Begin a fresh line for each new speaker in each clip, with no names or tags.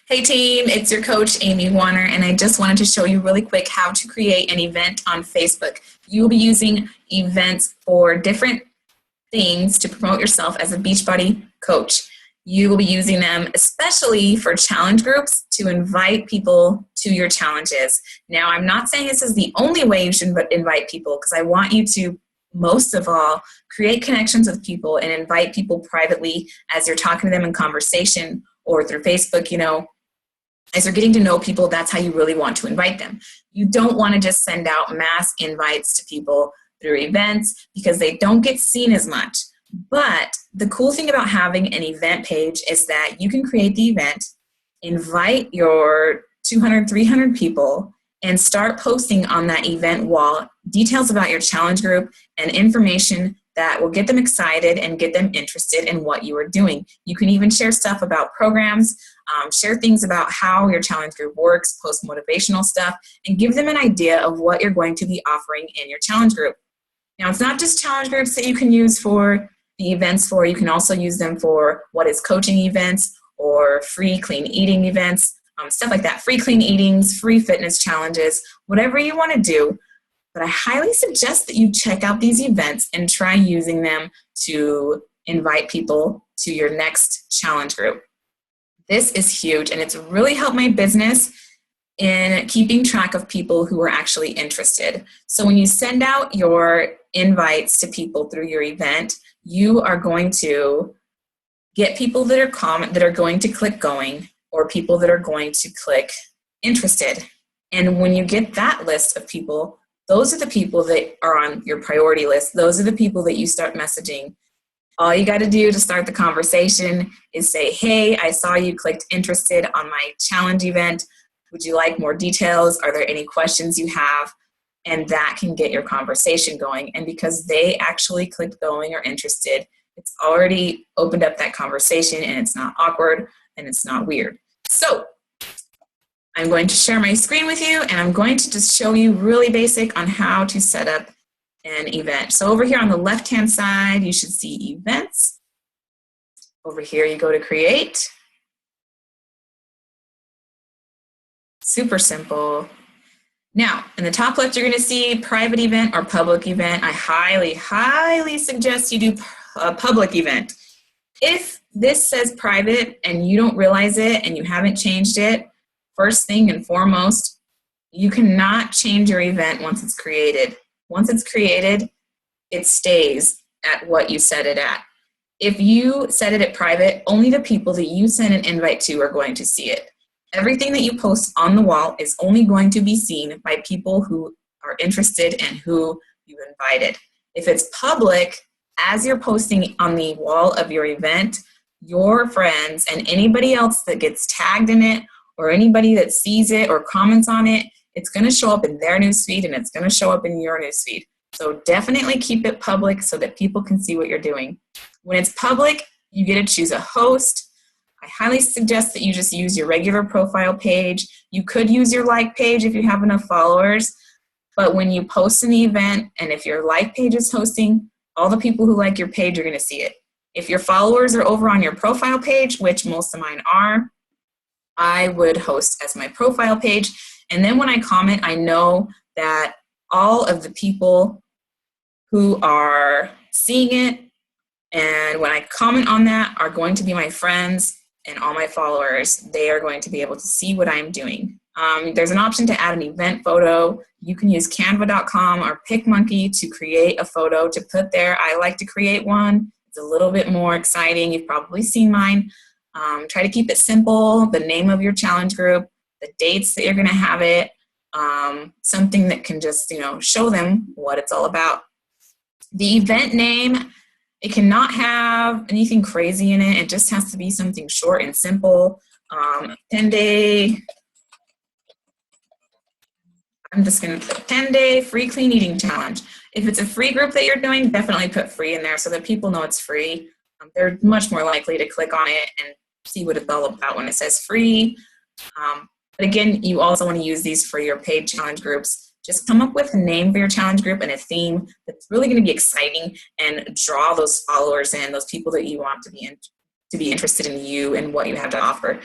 Hey team, it's your coach Amy Warner, and I just wanted to show you really quick how to create an event on Facebook. You will be using events for different things to promote yourself as a Beachbody coach. You will be using them especially for challenge groups to invite people to your challenges. Now, I'm not saying this is the only way you should invite people, because I want you to, most of all, create connections with people and invite people privately as you're talking to them in conversation or through Facebook. As you're getting to know people, that's how you really want to invite them. You don't want to just send out mass invites to people through events because they don't get seen as much. But the cool thing about having an event page is that you can create the event, invite your 200, 300 people, and start posting on that event wall details about your challenge group and information that will get them excited and get them interested in what you are doing. You can even share stuff about programs, share things about how your challenge group works, post motivational stuff, and give them an idea of what you're going to be offering in your challenge group. Now, it's not just challenge groups that you can use for the events for. You can also use them for what is coaching events or free clean eating events, stuff like that. Free clean eatings, free fitness challenges, whatever you want to do. But I highly suggest that you check out these events and try using them to invite people to your next challenge group. This is huge, and it's really helped my business in keeping track of people who are actually interested. So when you send out your invites to people through your event, you are going to get people that are going to click going, or people that are going to click interested. And when you get that list of people, those are the people that are on your priority list. Those are the people that you start messaging. All you got to do to start the conversation is say, hey, I saw you clicked interested on my challenge event. Would you like more details? Are there any questions you have? And that can get your conversation going. And because they actually clicked going or interested, it's already opened up that conversation, and it's not awkward and it's not weird. So I'm going to share my screen with you, and I'm going to just show you really basic on how to set up an event. So over here on the left-hand side, you should see events. Over here, you go to create. Super simple. Now, in the top left, you're going to see private event or public event. I highly, highly suggest you do a public event. If this says private and you don't realize it and you haven't changed it, first thing and foremost, you cannot change your event once it's created. Once it's created, it stays at what you set it at. If you set it at private, only the people that you send an invite to are going to see it. Everything that you post on the wall is only going to be seen by people who are interested and who you invited. If it's public, as you're posting on the wall of your event, your friends and anybody else that gets tagged in it or anybody that sees it or comments on it, it's going to show up in their newsfeed and it's going to show up in your newsfeed. So definitely keep it public so that people can see what you're doing. When it's public, you get to choose a host. I highly suggest that you just use your regular profile page. You could use your like page if you have enough followers, but when you post an event and if your like page is hosting, all the people who like your page are going to see it. If your followers are over on your profile page, which most of mine are, I would host as my profile page. And then when I comment, I know that all of the people who are seeing it and when I comment on that are going to be my friends and all my followers. They are going to be able to see what I'm doing. There's an option to add an event photo. You can use canva.com or PicMonkey to create a photo to put there. I like to create one. It's a little bit more exciting. You've probably seen mine. Try to keep it simple, the name of your challenge group, the dates that you're going to have it, something that can just, show them what it's all about. The event name, it cannot have anything crazy in it. It just has to be something short and simple. 10-day, I'm just going to put 10-day free clean eating challenge. If it's a free group that you're doing, definitely put free in there so that people know it's free. They're much more likely to click on it and see what it's all about when it says free. But again, you also want to use these for your paid challenge groups. Just come up with a name for your challenge group and a theme that's really going to be exciting and draw those followers in, those people that you want to be to be interested in you and what you have to offer.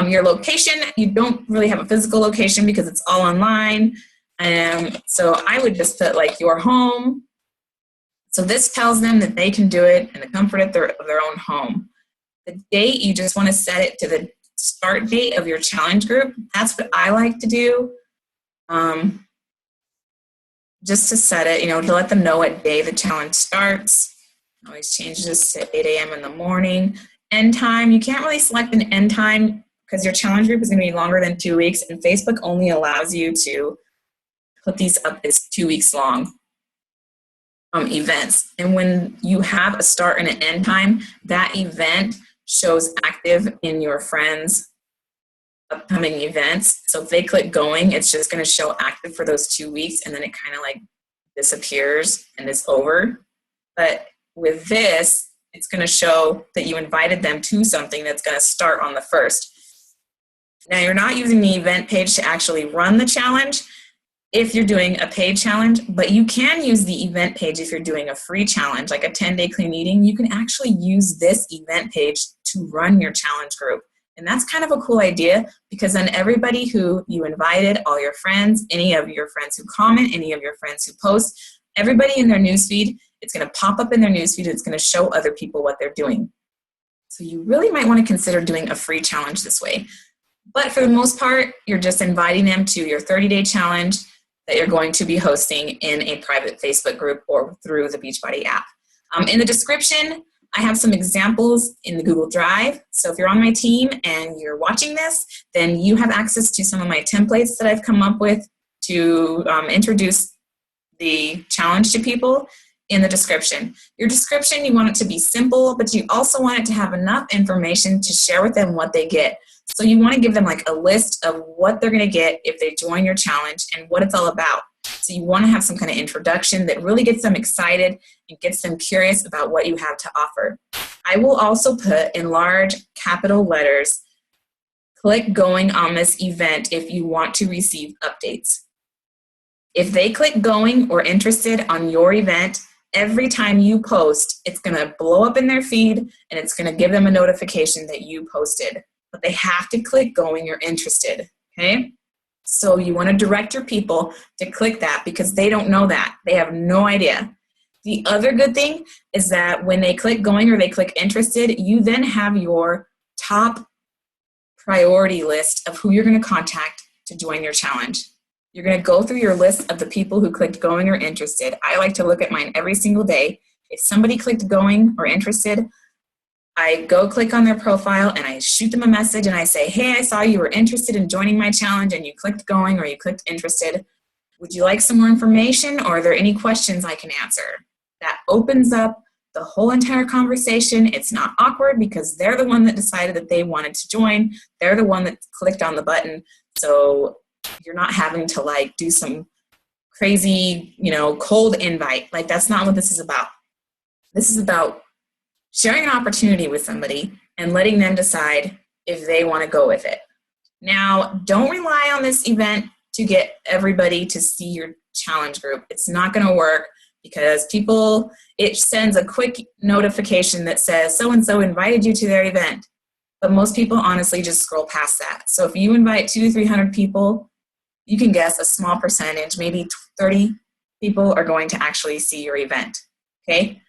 Your location, you don't really have a physical location because it's all online. So I would just put like your home. So this tells them that they can do it in the comfort of their own home. The date, you just want to set it to the start date of your challenge group. That's what I like to do. Just to set it, to let them know what day the challenge starts. Always change this to 8 a.m. in the morning. End time, you can't really select an end time because your challenge group is going to be longer than 2 weeks, and Facebook only allows you to put these up as 2 weeks long events. And when you have a start and an end time, that event shows active in your friends' upcoming events. So if they click going, it's just going to show active for those 2 weeks, and then it kind of like disappears and is over. But with this, it's going to show that you invited them to something that's going to start on the 1st. Now, you're not using the event page to actually run the challenge if you're doing a paid challenge, but you can use the event page if you're doing a free challenge, like a 10-day clean eating. You can actually use this event page to run your challenge group. And that's kind of a cool idea because then everybody who you invited, all your friends, any of your friends who comment, any of your friends who post, everybody in their newsfeed, it's going to pop up in their newsfeed. It's going to show other people what they're doing. So you really might want to consider doing a free challenge this way. But for the most part, you're just inviting them to your 30-day challenge that you're going to be hosting in a private Facebook group or through the Beachbody app. In the description, I have some examples in the Google Drive. So if you're on my team and you're watching this, then you have access to some of my templates that I've come up with to introduce the challenge to people in the description. Your description, you want it to be simple, but you also want it to have enough information to share with them what they get. So you want to give them like a list of what they're going to get if they join your challenge and what it's all about. So you want to have some kind of introduction that really gets them excited and gets them curious about what you have to offer. I will also put in large capital letters, click going on this event if you want to receive updates. If they click going or interested on your event, every time you post, it's going to blow up in their feed and it's going to give them a notification that you posted. But they have to click going or interested, okay? So you want to direct your people to click that because they don't know that. They have no idea. The other good thing is that when they click going or they click interested, you then have your top priority list of who you're going to contact to join your challenge. You're going to go through your list of the people who clicked going or interested. I like to look at mine every single day. If somebody clicked going or interested, I go click on their profile and I shoot them a message and I say, hey, I saw you were interested in joining my challenge and you clicked going or you clicked interested. Would you like some more information or are there any questions I can answer? That opens up the whole entire conversation. It's not awkward because they're the one that decided that they wanted to join. They're the one that clicked on the button. So you're not having to like do some crazy, cold invite. Like that's not what this is about. This is about sharing an opportunity with somebody and letting them decide if they want to go with it. Now, don't rely on this event to get everybody to see your challenge group. It's not going to work because it sends a quick notification that says so-and-so invited you to their event. But most people honestly just scroll past that. So if you invite 200 to 300 people, you can guess a small percentage, maybe 30 people are going to actually see your event, okay?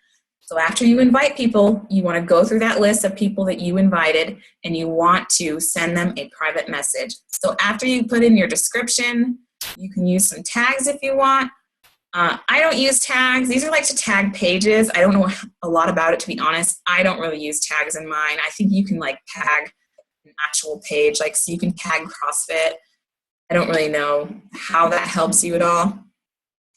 So after you invite people, you want to go through that list of people that you invited and you want to send them a private message. So after you put in your description, you can use some tags if you want. I don't use tags. These are like to tag pages. I don't know a lot about it, to be honest. I don't really use tags in mine. I think you can like tag an actual page, like so you can tag CrossFit. I don't really know how that helps you at all.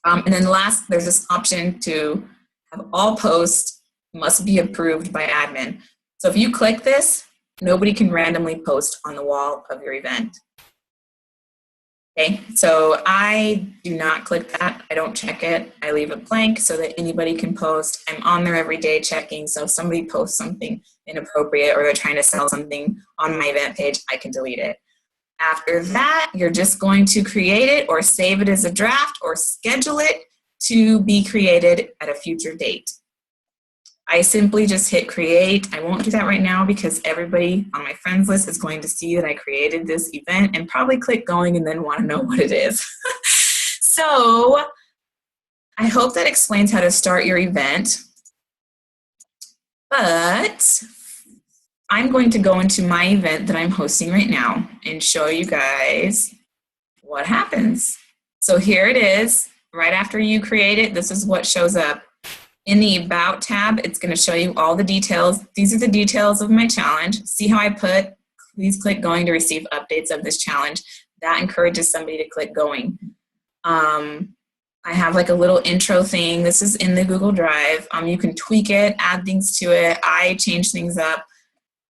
And then last, there's this option to have all posts must be approved by admin. So if you click this, nobody can randomly post on the wall of your event. Okay, so I do not click that. I don't check it. I leave it blank so that anybody can post. I'm on there every day checking. So if somebody posts something inappropriate or they're trying to sell something on my event page, I can delete it. After that, you're just going to create it or save it as a draft or schedule it to be created at a future date. I simply just hit create. I won't do that right now because everybody on my friends list is going to see that I created this event and probably click going and then want to know what it is. So I hope that explains how to start your event. But I'm going to go into my event that I'm hosting right now and show you guys what happens. So here it is. Right after you create it, this is what shows up. In the About tab, it's going to show you all the details. These are the details of my challenge. See how I put, please click going to receive updates of this challenge. That encourages somebody to click going. I have like a little intro thing. This is in the Google Drive. You can tweak it, add things to it. I change things up.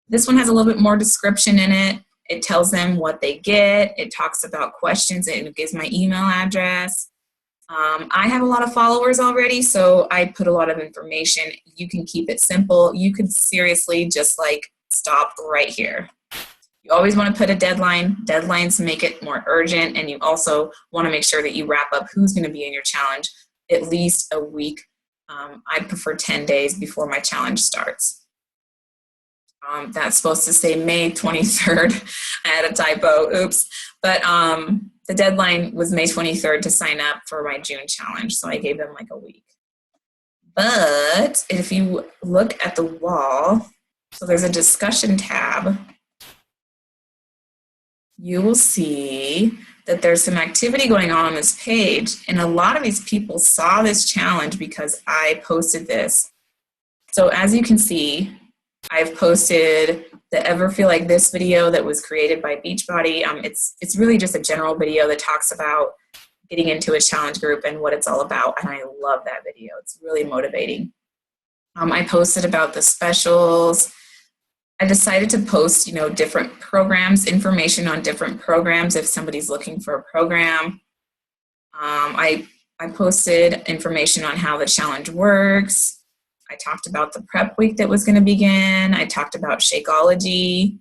This one has a little bit more description in it. It tells them what they get. It talks about questions. It gives my email address. I have a lot of followers already, so I put a lot of information. You can keep it simple. You could seriously just like stop right here. You always want to put a deadline. Deadlines make it more urgent, and you also want to make sure that you wrap up who's going to be in your challenge at least a week. I prefer 10 days before my challenge starts. That's supposed to say May 23rd. I had a typo, oops. But the deadline was May 23rd to sign up for my June challenge, so I gave them like a week. But if you look at the wall, so there's a discussion tab, you will see that there's some activity going on this page, and a lot of these people saw this challenge because I posted this. So as you can see, I've posted the Ever Feel Like This video that was created by Beachbody. It's really just a general video that talks about getting into a challenge group and what it's all about, and I love that video. It's really motivating. I posted about the specials. I decided to post, different programs, information on different programs if somebody's looking for a program. I posted information on how the challenge works. I talked about the prep week that was going to begin. I talked about Shakeology.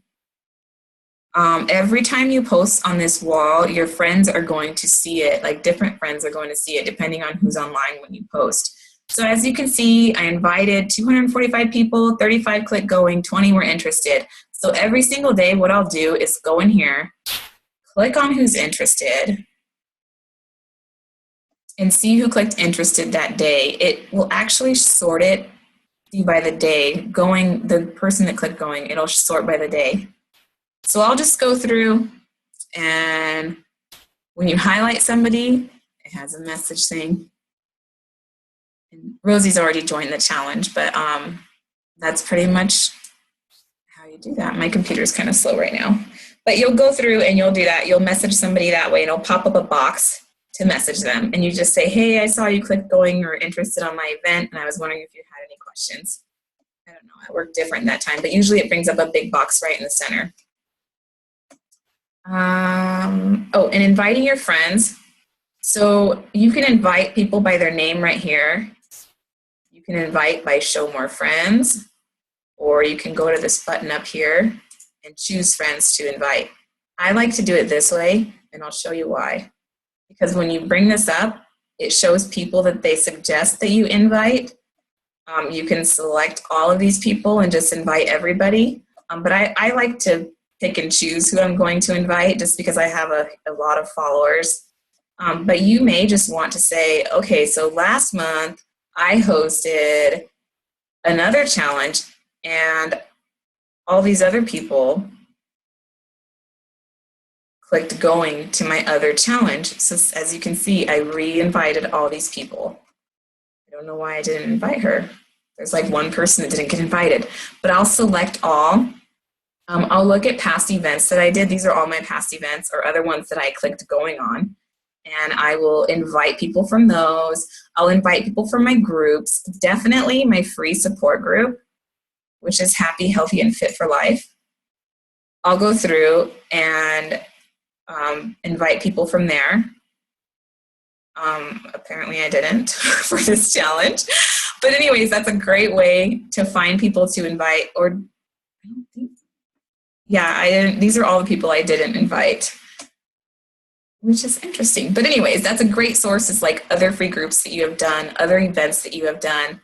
Every time you post on this wall, your friends are going to see it, like different friends are going to see it depending on who's online when you post. So as you can see, I invited 245 people, 35 click going, 20 were interested. So every single day, what I'll do is go in here, click on who's interested, and see who clicked interested that day. It will actually sort it by the day, the person that clicked going, it'll sort by the day. So I'll just go through, and when you highlight somebody, it has a message saying, and Rosie's already joined the challenge, but that's pretty much how you do that. My computer's kind of slow right now. But you'll go through and you'll do that. You'll message somebody that way, and it'll pop up a box to message them. And you just say, hey, I saw you click going or interested on my event, and I was wondering if you had any questions. I don't know, it worked different that time, but usually it brings up a big box right in the center. And inviting your friends. So you can invite people by their name right here. You can invite by show more friends, or you can go to this button up here and choose friends to invite. I like to do it this way, and I'll show you why. Because when you bring this up, it shows people that they suggest that you invite. You can select all of these people and just invite everybody. But I like to pick and choose who I'm going to invite just because I have a lot of followers. But you may just want to say, okay, so last month I hosted another challenge, and all these other people clicked going to my other challenge. So as you can see, I re-invited all these people. I don't know why I didn't invite her. There's like one person that didn't get invited, but I'll select all. I'll look at past events that I did. These are all my past events or other ones that I clicked going on. And I will invite people from those. I'll invite people from my groups. Definitely my free support group, which is Happy, Healthy, and Fit for Life. I'll go through and invite people from there. Apparently I didn't for this challenge. But anyways, that's a great way to find people to invite. Or I don't think, yeah, I didn't. These are all the people I didn't invite, which is interesting. But anyways, that's a great source. It's like other free groups that you have done, other events that you have done.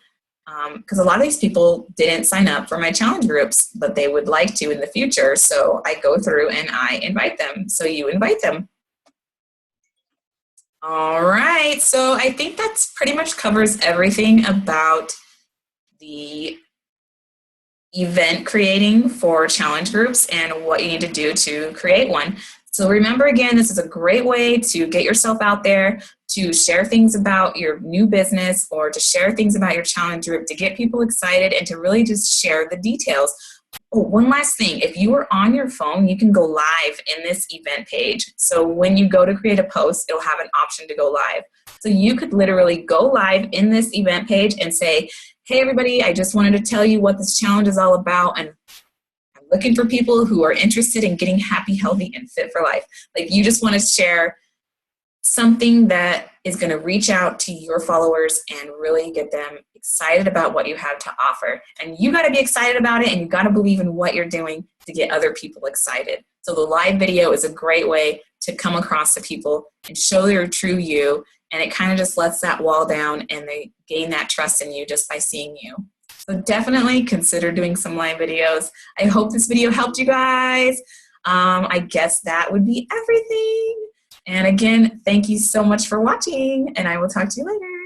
because a lot of these people didn't sign up for my challenge groups, but they would like to in the future. So I go through and I invite them. So you invite them. All right, so I think that's pretty much covers everything about the event creating for challenge groups and what you need to do to create one. So remember, again, this is a great way to get yourself out there, to share things about your new business or to share things about your challenge group, to get people excited and to really just share the details. Oh, one last thing, if you are on your phone, you can go live in this event page. So when you go to create a post, it'll have an option to go live. So you could literally go live in this event page and say, hey everybody, I just wanted to tell you what this challenge is all about, and I'm looking for people who are interested in getting happy, healthy, and fit for life. Like, you just want to share something that is going to reach out to your followers and really get them excited about what you have to offer. And you got to be excited about it, and you got to believe in what you're doing to get other people excited. So the live video is a great way to come across to people and show your true you, and it kind of just lets that wall down and they gain that trust in you just by seeing you. So definitely consider doing some live videos. I hope this video helped you guys. I guess that would be everything. And again, thank you so much for watching, and I will talk to you later.